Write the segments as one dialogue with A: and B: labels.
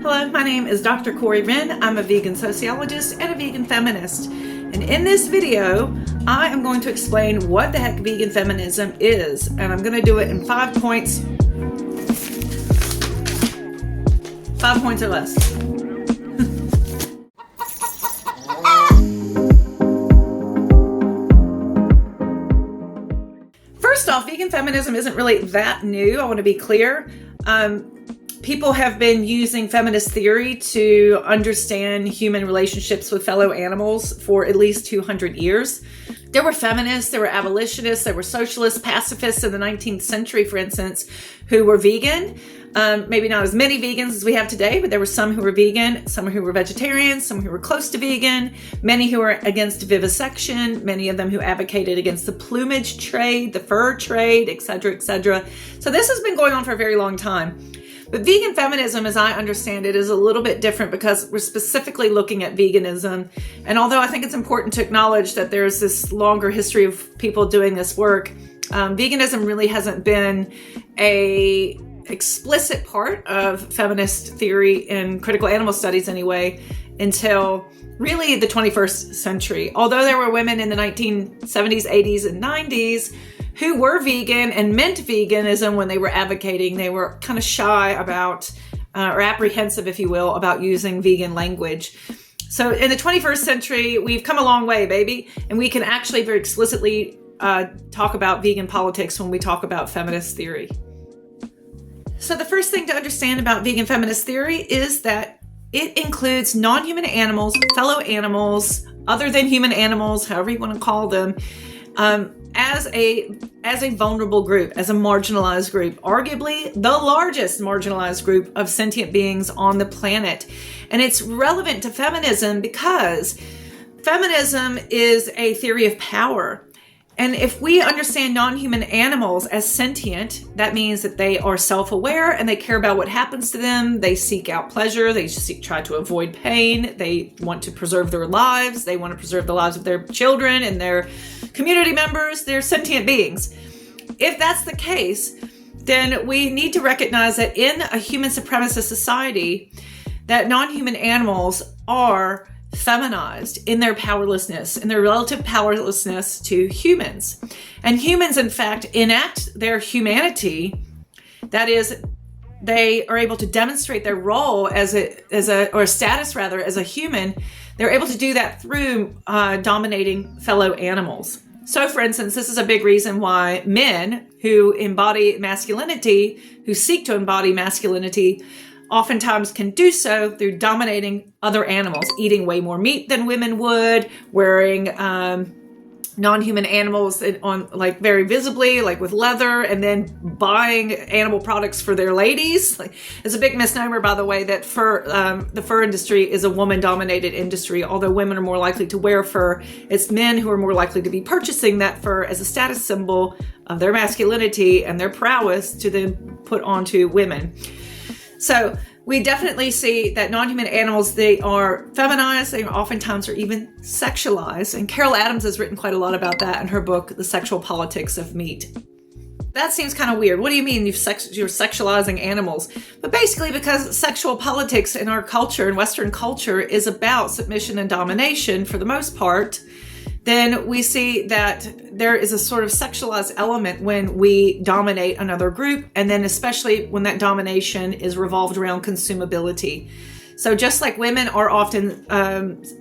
A: Hello, my name is Dr. Coreyleewrenn. I'm a vegan sociologist and a vegan feminist. And in this video, I am going to explain what the heck vegan feminism is. And I'm going to do it in 5 points. 5 points or less. First off, vegan feminism isn't really that new. I want to be clear. People have been using feminist theory to understand human relationships with fellow animals for at least 200 years. There were feminists, there were abolitionists, there were socialists, pacifists in the 19th century, for instance, who were vegan. Maybe not as many vegans as we have today, but there were some who were vegan, some who were vegetarians, some who were close to vegan, many who were against vivisection, many of them who advocated against the plumage trade, the fur trade, etc., etc. So this has been going on for a very long time. But vegan feminism, as I understand it, is a little bit different because we're specifically looking at veganism. And although I think it's important to acknowledge that there's this longer history of people doing this work, veganism really hasn't been a explicit part of feminist theory in critical animal studies anyway, until really the 21st century. Although there were women in the 1970s, 80s, and 90s who were vegan and meant veganism when they were advocating, they were kind of shy about, or apprehensive, if you will, about using vegan language. So in the 21st century, we've come a long way, baby. And we can actually very explicitly talk about vegan politics when we talk about feminist theory. So the first thing to understand about vegan feminist theory is that it includes non-human animals, fellow animals, other than human animals, however you want to call them, as a vulnerable group, as a marginalized group, arguably the largest marginalized group of sentient beings on the planet. And it's relevant to feminism because feminism is a theory of power. And if we understand non-human animals as sentient, that means that they are self-aware and they care about what happens to them. They seek out pleasure. They try to avoid pain. They want to preserve their lives. They want to preserve the lives of their children and their community members. They're sentient beings. If that's the case, then we need to recognize that in a human supremacist society, that non-human animals are feminized in their powerlessness, in their relative powerlessness to humans. And humans, in fact, enact their humanity. That is, they are able to demonstrate their role or status rather, as a human. They're able to do that through dominating fellow animals. So, for instance, this is a big reason why men who embody masculinity, who seek to embody masculinity, oftentimes can do so through dominating other animals, eating way more meat than women would, wearing non-human animals on like very visibly, like with leather, and then buying animal products for their ladies. It's a big misnomer, by the way, that the fur industry is a woman-dominated industry. Although women are more likely to wear fur, it's men who are more likely to be purchasing that fur as a status symbol of their masculinity and their prowess to then put onto women. So we definitely see that non-human animals, they are feminized, they oftentimes are even sexualized. And Carol Adams has written quite a lot about that in her book, The Sexual Politics of Meat. That seems kind of weird. What do you mean you're sexualizing animals? But basically because sexual politics in our culture, in Western culture, is about submission and domination for the most part, then we see that there is a sort of sexualized element when we dominate another group, and then especially when that domination is revolved around consumability. So just like women are often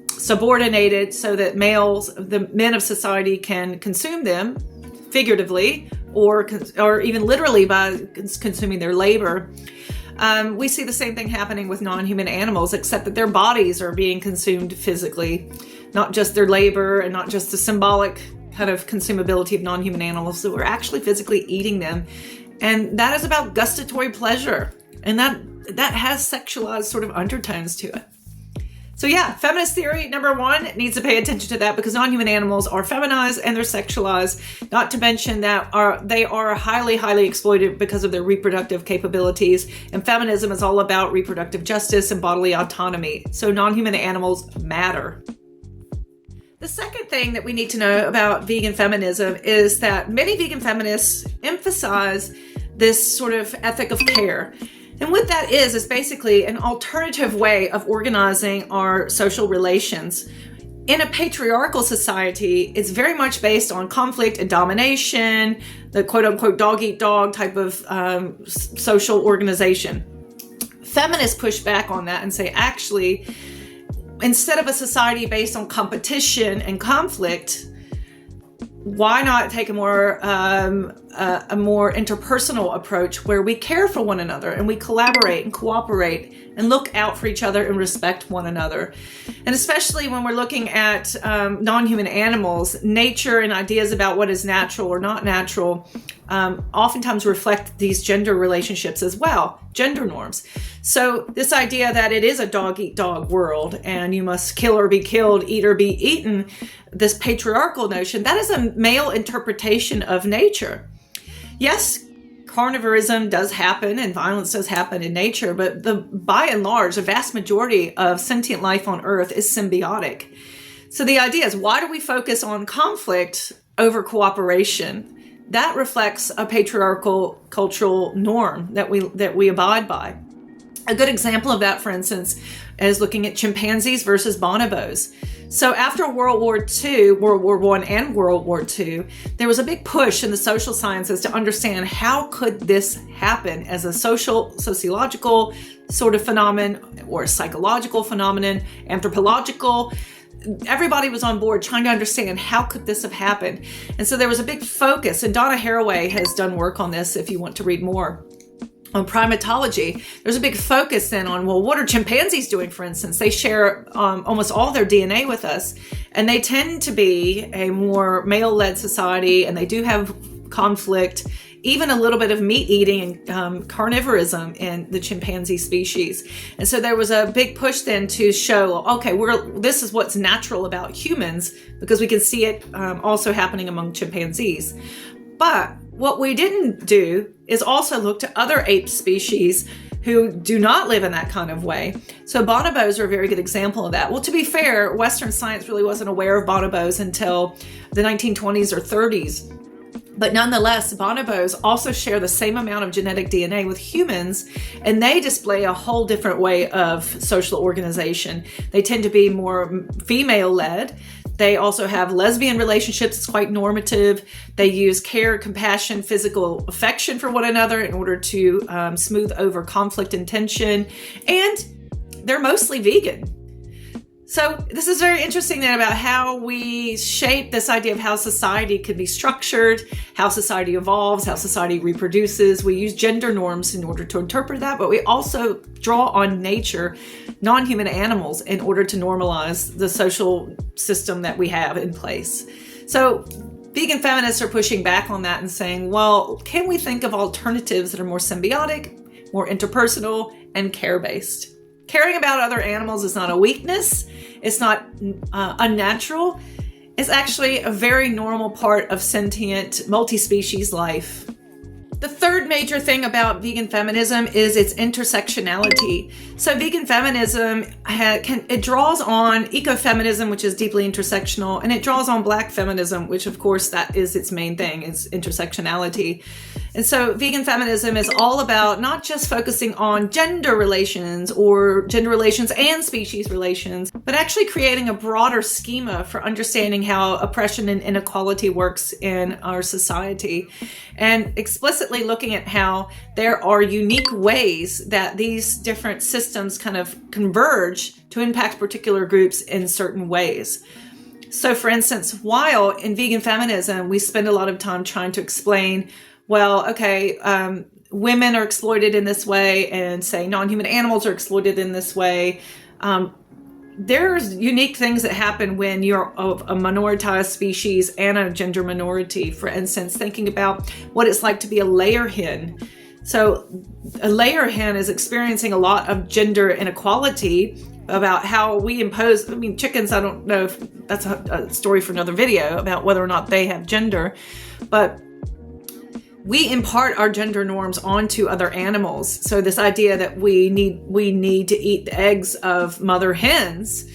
A: subordinated so that the men of society can consume them figuratively or even literally by consuming their labor, we see the same thing happening with non-human animals, except that their bodies are being consumed physically, not just their labor and not just the symbolic kind of consumability of non-human animals. So we're actually physically eating them. And that is about gustatory pleasure. And that has sexualized sort of undertones to it. So yeah, feminist theory, number one, needs to pay attention to that because non-human animals are feminized and they're sexualized, not to mention that they are highly, highly exploited because of their reproductive capabilities. And feminism is all about reproductive justice and bodily autonomy. So non-human animals matter. The second thing that we need to know about vegan feminism is that many vegan feminists emphasize this sort of ethic of care. And what that is basically an alternative way of organizing our social relations. In a patriarchal society, it's very much based on conflict and domination, the quote-unquote dog-eat-dog type of social organization. Feminists push back on that and say, actually, instead of a society based on competition and conflict, why not take a more interpersonal approach where we care for one another and we collaborate and cooperate and look out for each other and respect one another? And especially when we're looking at non-human animals, nature and ideas about what is natural or not natural oftentimes reflect these gender relationships as well, gender norms. So this idea that it is a dog-eat-dog world and you must kill or be killed, eat or be eaten, this patriarchal notion, that is a male interpretation of nature. Yes, carnivorism does happen and violence does happen in nature, but by and large, the vast majority of sentient life on Earth is symbiotic. So the idea is, why do we focus on conflict over cooperation? That reflects a patriarchal cultural norm that we abide by. A good example of that, for instance, is looking at chimpanzees versus bonobos. So after World War II, World War I and World War II, there was a big push in the social sciences to understand how could this happen as a sociological sort of phenomenon or a psychological phenomenon, anthropological. Everybody was on board trying to understand how could this have happened. And so there was a big focus, and Donna Haraway has done work on this if you want to read more. On primatology, there's a big focus then on, well, what are chimpanzees doing, for instance? They share almost all their DNA with us, and they tend to be a more male-led society, and they do have conflict, even a little bit of meat eating and carnivorism in the chimpanzee species. And so there was a big push then to show, okay, this is what's natural about humans, because we can see it also happening among chimpanzees. But what we didn't do is also look to other ape species who do not live in that kind of way. So bonobos are a very good example of that. Well, to be fair, Western science really wasn't aware of bonobos until the 1920s or 30s. But nonetheless, bonobos also share the same amount of genetic DNA with humans, and they display a whole different way of social organization. They tend to be more female-led. They also have lesbian relationships. It's quite normative. They use care, compassion, physical affection for one another in order to smooth over conflict and tension. And they're mostly vegan. So this is very interesting then about how we shape this idea of how society could be structured, how society evolves, how society reproduces. We use gender norms in order to interpret that, but we also draw on nature, non-human animals, in order to normalize the social system that we have in place. So vegan feminists are pushing back on that and saying, well, can we think of alternatives that are more symbiotic, more interpersonal, and care-based? Caring about other animals is not a weakness. It's not unnatural. It's actually a very normal part of sentient, multi-species life. The third major thing about vegan feminism is its intersectionality. So vegan feminism, it draws on ecofeminism, which is deeply intersectional, and it draws on Black feminism, which of course that is its main thing, is intersectionality. And so vegan feminism is all about not just focusing on gender relations or gender relations and species relations, but actually creating a broader schema for understanding how oppression and inequality works in our society, and explicitly looking at how there are unique ways that these different systems kind of converge to impact particular groups in certain ways. So for instance, while in vegan feminism, we spend a lot of time trying to explain, well, okay, women are exploited in this way, and say non-human animals are exploited in this way. There's unique things that happen when you're of a minoritized species and a gender minority. For instance, thinking about what it's like to be a layer hen. So a layer hen is experiencing a lot of gender inequality about how we impose, chickens, I don't know if that's a story for another video about whether or not they have gender, but we impart our gender norms onto other animals. So this idea that we need to eat the eggs of mother hens,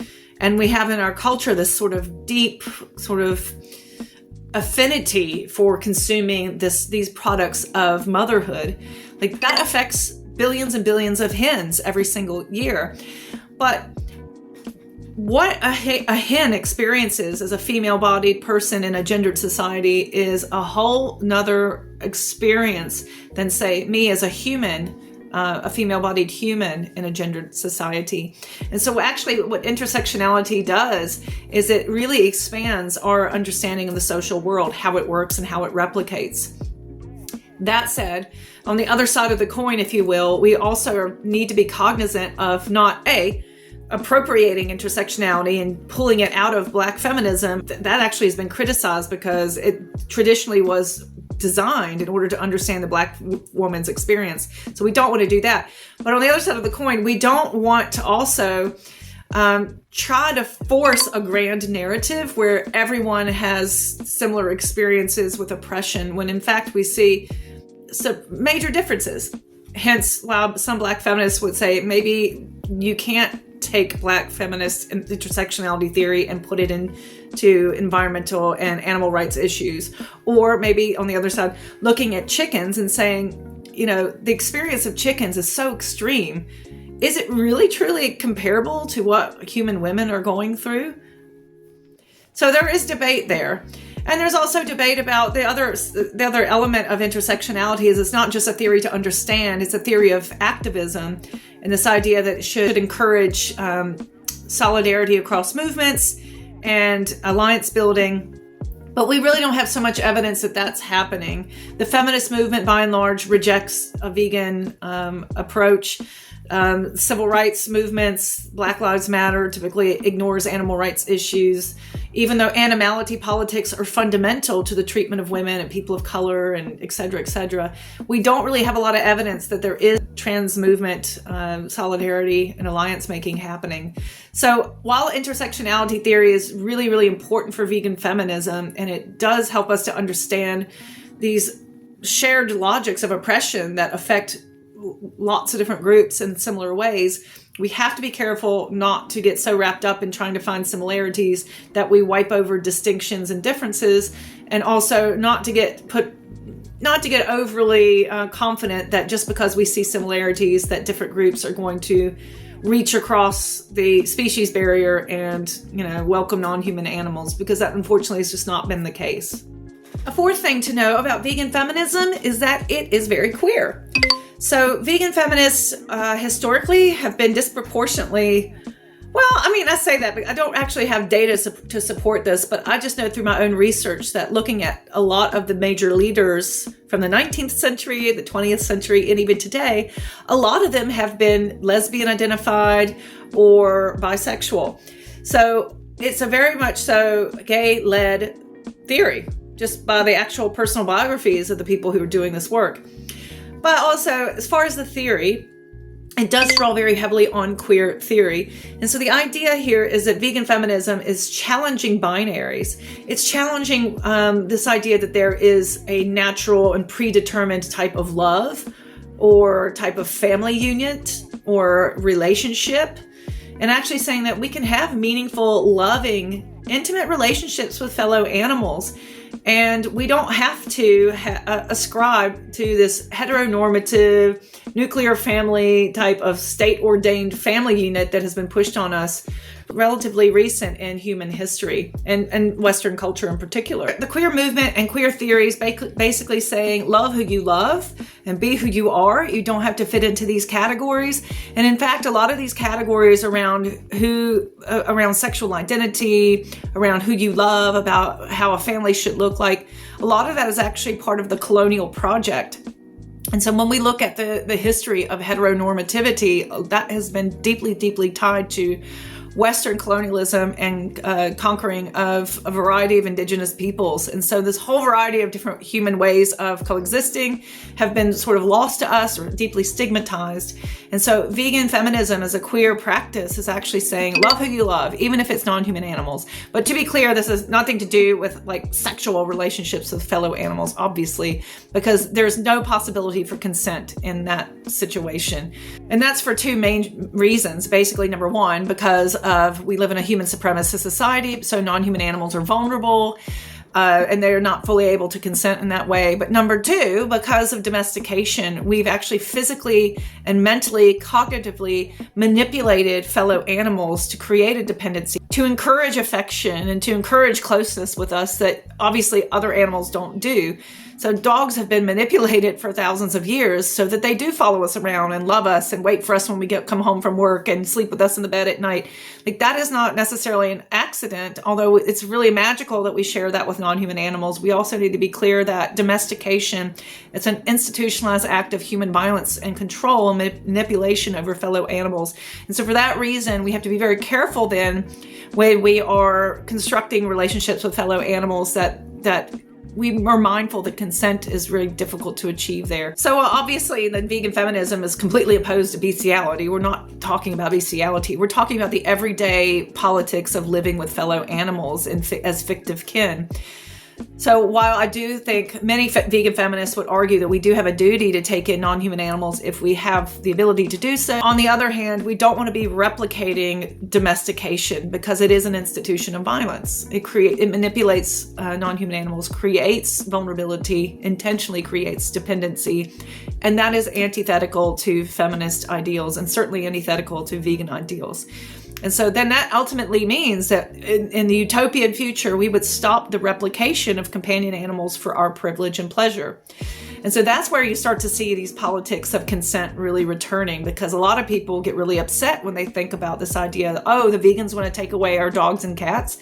A: and we have in our culture this sort of deep sort of affinity for consuming these products of motherhood, like that affects billions and billions of hens every single year. But what a hen experiences as a female-bodied person in a gendered society is a whole nother experience than, say, me as a human, a female-bodied human in a gendered society. And so actually what intersectionality does is it really expands our understanding of the social world, how it works and how it replicates. That said, on the other side of the coin, if you will, we also need to be cognizant of not appropriating intersectionality and pulling it out of Black feminism. That actually has been criticized because it traditionally was designed in order to understand the Black woman's experience. So we don't want to do that. But on the other side of the coin, we don't want to also try to force a grand narrative where everyone has similar experiences with oppression, when in fact we see some major differences. Hence, while some Black feminists would say maybe you can't take Black feminist intersectionality theory and put it into environmental and animal rights issues. Or maybe on the other side, looking at chickens and saying, you know, the experience of chickens is so extreme. Is it really truly comparable to what human women are going through? So there is debate there. And there's also debate about the other element of intersectionality is it's not just a theory to understand, it's a theory of activism, and this idea that it should encourage solidarity across movements and alliance building. But we really don't have so much evidence that that's happening. The feminist movement, by and large, rejects a vegan approach. Civil rights movements, Black Lives Matter, typically ignores animal rights issues, even though animality politics are fundamental to the treatment of women and people of color and et cetera, et cetera. We don't really have a lot of evidence that there is trans movement solidarity and alliance making happening. So while intersectionality theory is really, really important for vegan feminism, and it does help us to understand these shared logics of oppression that affect lots of different groups in similar ways, we have to be careful not to get so wrapped up in trying to find similarities that we wipe over distinctions and differences, and also not to get overly confident that just because we see similarities that different groups are going to reach across the species barrier and, you know, welcome non-human animals, because that unfortunately has just not been the case. A fourth thing to know about vegan feminism is that it is very queer. So vegan feminists historically have been disproportionately, well, I mean, I say that, but I don't actually have data to support this, but I just know through my own research that looking at a lot of the major leaders from the 19th century, the 20th century, and even today, a lot of them have been lesbian identified or bisexual. So it's a very much so gay-led theory, just by the actual personal biographies of the people who are doing this work. But also, as far as the theory, it does draw very heavily on queer theory. And so the idea here is that vegan feminism is challenging binaries. It's challenging this idea that there is a natural and predetermined type of love or type of family unit or relationship, and actually saying that we can have meaningful, loving, intimate relationships with fellow animals. And we don't have to ascribe to this heteronormative nuclear family type of state-ordained family unit that has been pushed on us relatively recent in human history and Western culture in particular. The queer movement and queer theories basically saying love who you love and be who you are. You don't have to fit into these categories. And in fact, a lot of these categories around sexual identity, around who you love, about how a family should look like, a lot of that is actually part of the colonial project. And so when we look at the history of heteronormativity, that has been deeply, deeply tied to Western colonialism and conquering of a variety of indigenous peoples. And so this whole variety of different human ways of coexisting have been sort of lost to us or deeply stigmatized. And so vegan feminism as a queer practice is actually saying love who you love, even if it's non-human animals. But to be clear, this has nothing to do with like sexual relationships with fellow animals, obviously, because there's no possibility for consent in that situation. And that's for two main reasons. Basically, number one, because we live in a human supremacist society, so non-human animals are vulnerable. and they're not fully able to consent in that way. But number two, because of domestication, we've actually physically and mentally, cognitively manipulated fellow animals to create a dependency, to encourage affection and to encourage closeness with us that obviously other animals don't do. So dogs have been manipulated for thousands of years so that they do follow us around and love us and wait for us when we come home from work and sleep with us in the bed at night. Like, that is not necessarily an accident, although it's really magical that we share that with non-human animals. We also need to be clear that domestication, it's an institutionalized act of human violence and control and manipulation over fellow animals. And so for that reason, we have to be very careful then when we are constructing relationships with fellow animals that we are mindful that consent is really difficult to achieve there. So obviously the vegan feminism is completely opposed to bestiality. We're not talking about bestiality. We're talking about the everyday politics of living with fellow animals as fictive kin. So while I do think many vegan feminists would argue that we do have a duty to take in non-human animals if we have the ability to do so, on the other hand, we don't want to be replicating domestication because it is an institution of violence. It manipulates non-human animals, creates vulnerability, intentionally creates dependency, and that is antithetical to feminist ideals and certainly antithetical to vegan ideals. And so then that ultimately means that in the utopian future, we would stop the replication of companion animals for our privilege and pleasure. And so that's where you start to see these politics of consent really returning, because a lot of people get really upset when they think about this idea that, oh, the vegans want to take away our dogs and cats.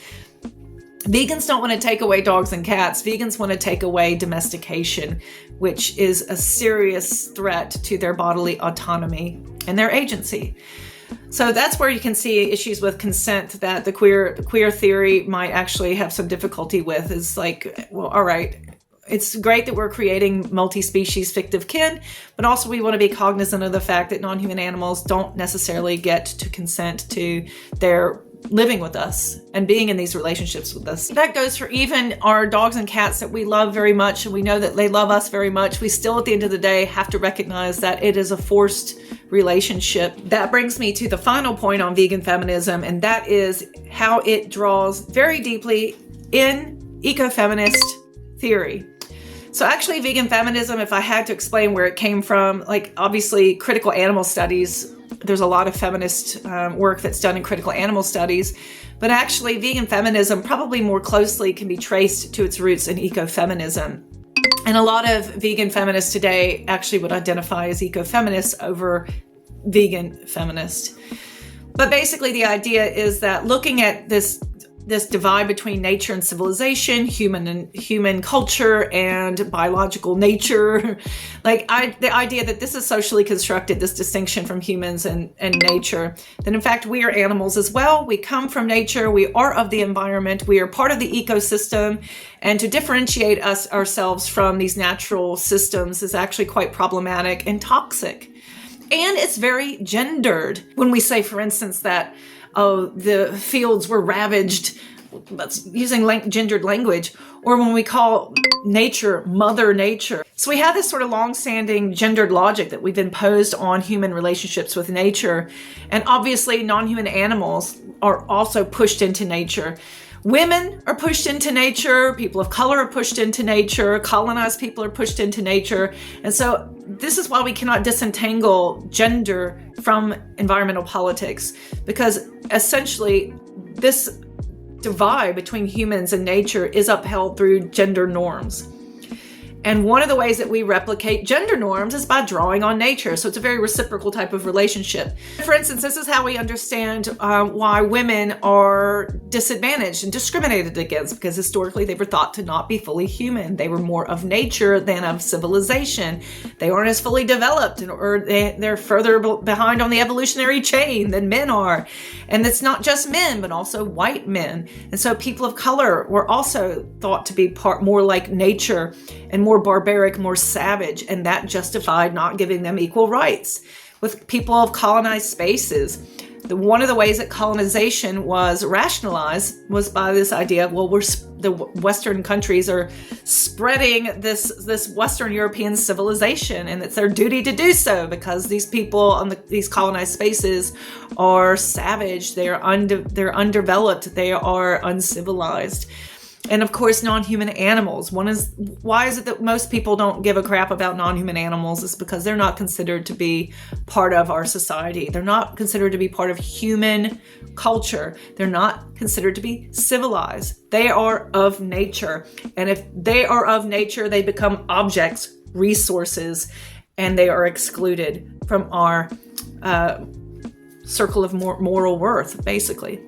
A: Vegans don't want to take away dogs and cats. Vegans want to take away domestication, which is a serious threat to their bodily autonomy and their agency. So that's where you can see issues with consent that the queer theory might actually have some difficulty with. Is like, well, all right, it's great that we're creating multi-species fictive kin, but also we want to be cognizant of the fact that non-human animals don't necessarily get to consent to their living with us and being in these relationships with us. That goes for even our dogs and cats that we love very much, and we know that they love us very much. We still, at the end of the day, have to recognize that it is a forced relationship. That brings me to the final point on vegan feminism, and that is how it draws very deeply in ecofeminist theory. So actually, vegan feminism, if I had to explain where it came from, like obviously critical animal studies, there's a lot of feminist work that's done in critical animal studies, but actually vegan feminism probably more closely can be traced to its roots in ecofeminism. And a lot of vegan feminists today actually would identify as ecofeminists over vegan feminists. But basically the idea is that looking at this divide between nature and civilization, human culture and biological nature, the idea that this is socially constructed, this distinction from humans and nature, that in fact we are animals as well. We come from nature, we are of the environment, we are part of the ecosystem, and to differentiate ourselves from these natural systems is actually quite problematic and toxic. And it's very gendered. When we say, for instance, that the fields were ravaged, that's using gendered language, or when we call nature Mother Nature. So we have this sort of long-standing gendered logic that we've imposed on human relationships with nature. And obviously non-human animals are also pushed into nature. Women are pushed into nature, people of color are pushed into nature, colonized people are pushed into nature. And so this is why we cannot disentangle gender from environmental politics, because essentially this divide between humans and nature is upheld through gender norms. And one of the ways that we replicate gender norms is by drawing on nature. So it's a very reciprocal type of relationship. For instance, this is how we understand why women are disadvantaged and discriminated against, because historically they were thought to not be fully human. They were more of nature than of civilization. They aren't as fully developed, or they're further behind on the evolutionary chain than men are. And it's not just men, but also white men. And so people of color were also thought to be more like nature and more barbaric, more savage, and that justified not giving them equal rights. With people of colonized spaces, one of the ways that colonization was rationalized was by this idea of, well, the Western countries are spreading this Western European civilization, and it's their duty to do so because these people on these colonized spaces are savage, they're undeveloped, they are uncivilized. And of course, non-human animals. Why is it that most people don't give a crap about non-human animals? It's because they're not considered to be part of our society. They're not considered to be part of human culture. They're not considered to be civilized. They are of nature. And if they are of nature, they become objects, resources, and they are excluded from our circle of moral worth, basically.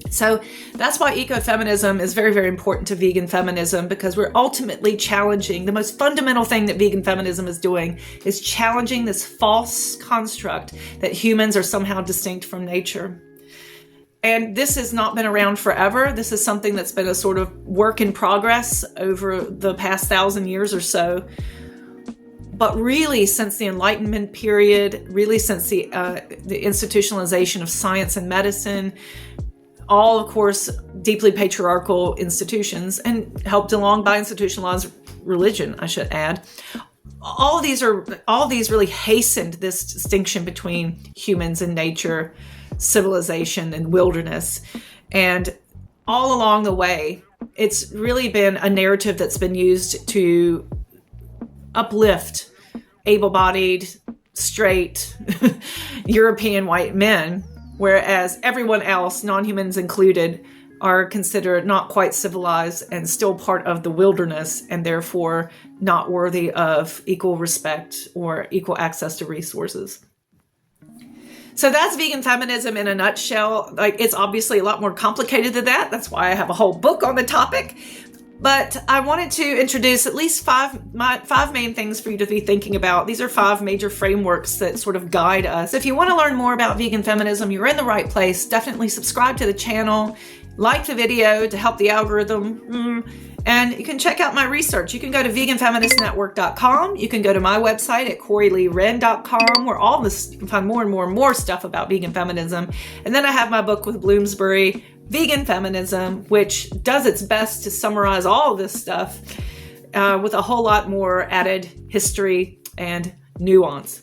A: So that's why ecofeminism is very, very important to vegan feminism, because we're ultimately challenging the most fundamental thing that vegan feminism is doing is challenging this false construct that humans are somehow distinct from nature. And this has not been around forever. This is something that's been a sort of work in progress over the past 1,000 years or so. But really, since the Enlightenment period, really since the institutionalization of science and medicine, all, of course, deeply patriarchal institutions, and helped along by institutionalized religion, I should add. All these really hastened this distinction between humans and nature, civilization and wilderness. And all along the way, it's really been a narrative that's been used to uplift able-bodied, straight, European white men, whereas everyone else, non-humans included, are considered not quite civilized and still part of the wilderness, and therefore not worthy of equal respect or equal access to resources. So that's vegan feminism in a nutshell. Like, it's obviously a lot more complicated than that. That's why I have a whole book on the topic. But I wanted to introduce at least five main things for you to be thinking about. These are 5 major frameworks that sort of guide us. If you want to learn more about vegan feminism, you're in the right place. Definitely subscribe to the channel, like the video to help the algorithm, and you can check out my research. You can go to veganfeministnetwork.com. You can go to my website at coreyleewrenn.com, where all this, you can find more and more stuff about vegan feminism. And then I have my book with Bloomsbury, Vegan Feminism, which does its best to summarize all of this stuff with a whole lot more added history and nuance.